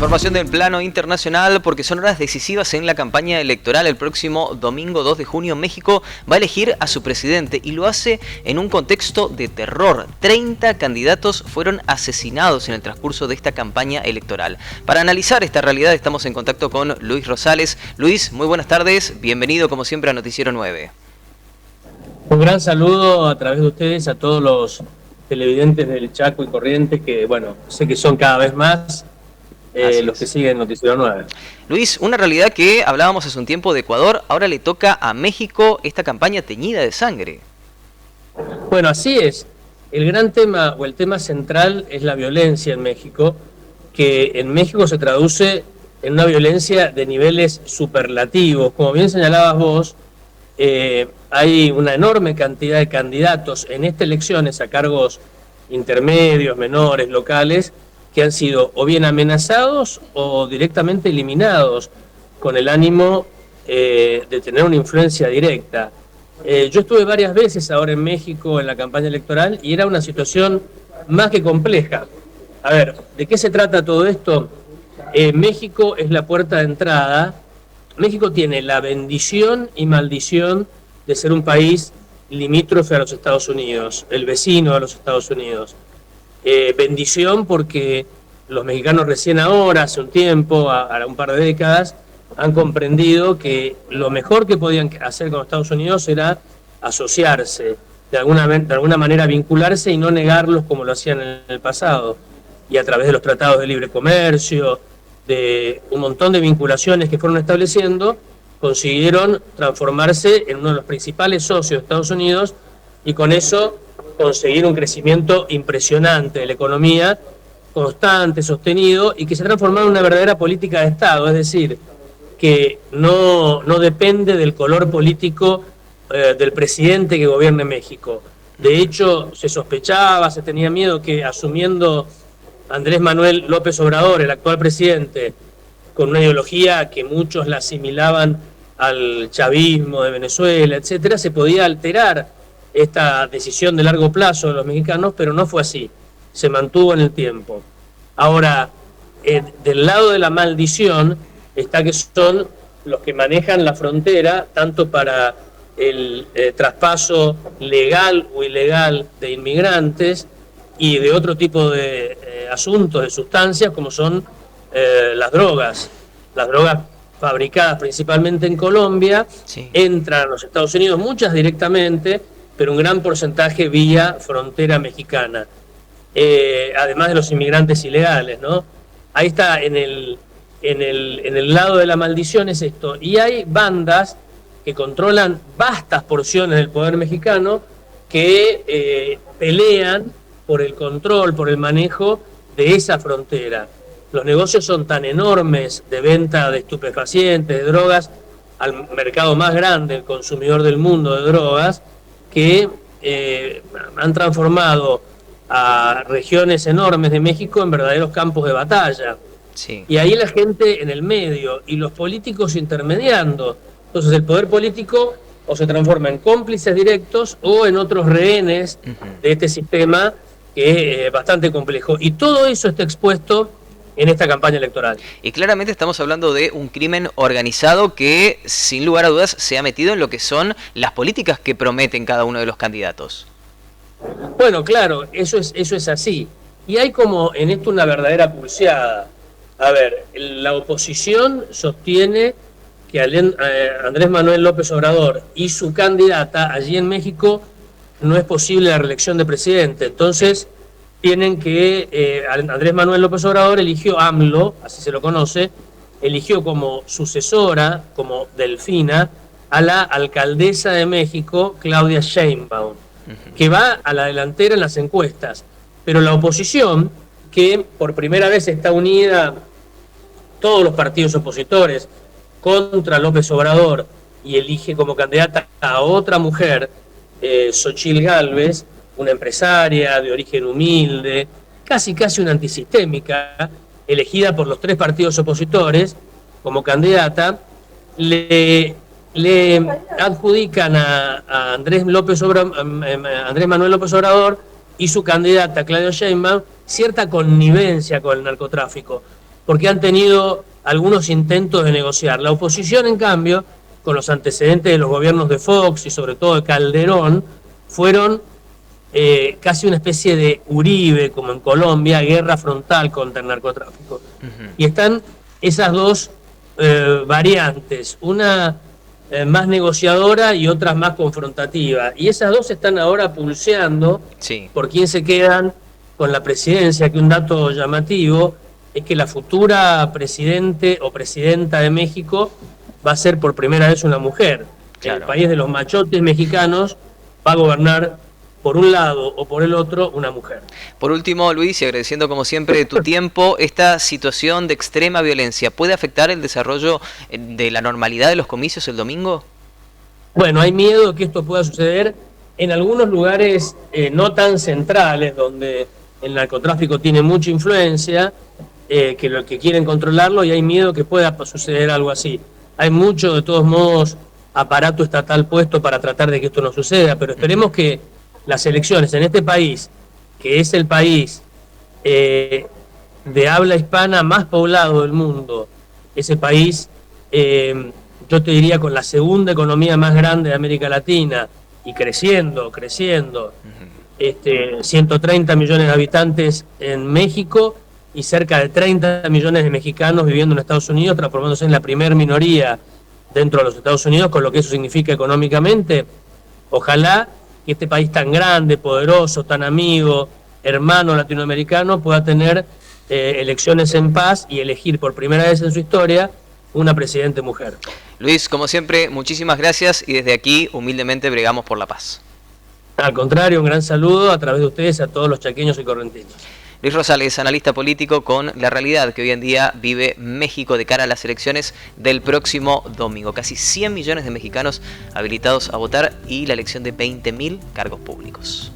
Información del plano internacional, porque son horas decisivas en la campaña electoral. El próximo domingo 2 de junio México va a elegir a su presidente y lo hace en un contexto de terror. 30 candidatos fueron asesinados en el transcurso de esta campaña electoral. Para analizar esta realidad estamos en contacto con Luis Rosales. Luis, muy buenas tardes, bienvenido como siempre a Noticiero 9. Un gran saludo a través de ustedes a todos los televidentes del Chaco y Corrientes, que bueno, sé que son cada vez más los que siguen Noticiero 9. Luis, una realidad que hablábamos hace un tiempo de Ecuador, ahora le toca a México esta campaña teñida de sangre. Bueno, así es. El gran tema o el tema central es la violencia en México, que en México se traduce en una violencia de niveles superlativos. Como bien señalabas vos, hay una enorme cantidad de candidatos en estas elecciones a cargos intermedios, menores, locales, que han sido o bien amenazados o directamente eliminados con el ánimo de tener una influencia directa. Yo estuve varias veces ahora en México en la campaña electoral y era una situación más que compleja. A ver, ¿de qué se trata todo esto? México es la puerta de entrada. México tiene la bendición y maldición de ser un país limítrofe a los Estados Unidos, el vecino a los Estados Unidos. Bendición porque los mexicanos recién ahora, hace un tiempo, a un par de décadas, han comprendido que lo mejor que podían hacer con Estados Unidos era asociarse, de alguna manera vincularse y no negarlos como lo hacían en el pasado. Y a través de los tratados de libre comercio, de un montón de vinculaciones que fueron estableciendo, consiguieron transformarse en uno de los principales socios de Estados Unidos y con eso conseguir un crecimiento impresionante de la economía, constante, sostenido, y que se ha transformado en una verdadera política de Estado, es decir, que no depende del color político del presidente que gobierne México. De hecho, se sospechaba, se tenía miedo que asumiendo Andrés Manuel López Obrador, el actual presidente, con una ideología que muchos la asimilaban al chavismo de Venezuela, etcétera, se podía alterar esta decisión de largo plazo de los mexicanos, pero no fue así, se mantuvo en el tiempo. Ahora, del lado de la maldición está que son los que manejan la frontera, tanto para el traspaso legal o ilegal de inmigrantes y de otro tipo de asuntos, de sustancias, como son las drogas fabricadas principalmente en Colombia, sí, entran a los Estados Unidos, muchas directamente, pero un gran porcentaje vía frontera mexicana, además de los inmigrantes ilegales, ¿no? Ahí está, en el lado de la maldición es esto, y hay bandas que controlan vastas porciones del poder mexicano que pelean por el control, por el manejo de esa frontera. Los negocios son tan enormes de venta de estupefacientes, de drogas, al mercado más grande, el consumidor del mundo de drogas, que han transformado a regiones enormes de México en verdaderos campos de batalla. Sí. Y ahí la gente en el medio y los políticos intermediando. Entonces el poder político o se transforma en cómplices directos o en otros rehenes de este sistema que es bastante complejo. Y todo eso está expuesto en esta campaña electoral. Y claramente estamos hablando de un crimen organizado que, sin lugar a dudas, se ha metido en lo que son las políticas que prometen cada uno de los candidatos. Bueno, claro, eso es así. Y hay como en esto una verdadera pulseada. A ver, la oposición sostiene que Andrés Manuel López Obrador y su candidata allí en México no es posible la reelección de presidente. Entonces tienen que, Andrés Manuel López Obrador eligió AMLO, así se lo conoce, eligió como sucesora, como Delfina, a la alcaldesa de México, Claudia Sheinbaum, que va a la delantera en las encuestas. Pero la oposición, que por primera vez está unida, todos los partidos opositores, contra López Obrador, y elige como candidata a otra mujer, Xochitl Gálvez, una empresaria de origen humilde, casi una antisistémica, elegida por los tres partidos opositores como candidata, le adjudican a Andrés Manuel López Obrador y su candidata Claudia Sheinbaum cierta connivencia con el narcotráfico. porque han tenido algunos intentos de negociar. La oposición, en cambio, con los antecedentes de los gobiernos de Fox y sobre todo de Calderón, fueron casi una especie de Uribe, como en Colombia, guerra frontal contra el narcotráfico. Y están esas dos variantes, una más negociadora y otra más confrontativa. Y esas dos están ahora pulseando por quién se quedan con la presidencia, que un dato llamativo es que la futura presidente o presidenta de México va a ser por primera vez una mujer. Claro. El país de los machotes mexicanos va a gobernar por un lado o por el otro una mujer. Por último, Luis, y agradeciendo como siempre tu tiempo, ¿esta situación de extrema violencia puede afectar el desarrollo de la normalidad de los comicios el domingo? Bueno, hay miedo que esto pueda suceder en algunos lugares no tan centrales, donde el narcotráfico tiene mucha influencia, que quieren controlarlo, y hay miedo que pueda suceder algo así. Hay mucho, de todos modos, aparato estatal puesto para tratar de que esto no suceda, pero esperemos que las elecciones en este país, que es el país de habla hispana más poblado del mundo, ese país, yo te diría, con la segunda economía más grande de América Latina, y creciendo, 130 millones de habitantes en México y cerca de 30 millones de mexicanos viviendo en Estados Unidos, transformándose en la primer minoría dentro de los Estados Unidos, con lo que eso significa económicamente. Ojalá que este país tan grande, poderoso, tan amigo, hermano latinoamericano, pueda tener elecciones en paz y elegir por primera vez en su historia una presidente mujer. Luis, como siempre, muchísimas gracias, y desde aquí humildemente bregamos por la paz. Al contrario, un gran saludo a través de ustedes a todos los chaqueños y correntinos. Luis Rosales, analista político, con la realidad que hoy en día vive México de cara a las elecciones del próximo domingo. Casi 100 millones de mexicanos habilitados a votar y la elección de 20.000 cargos públicos.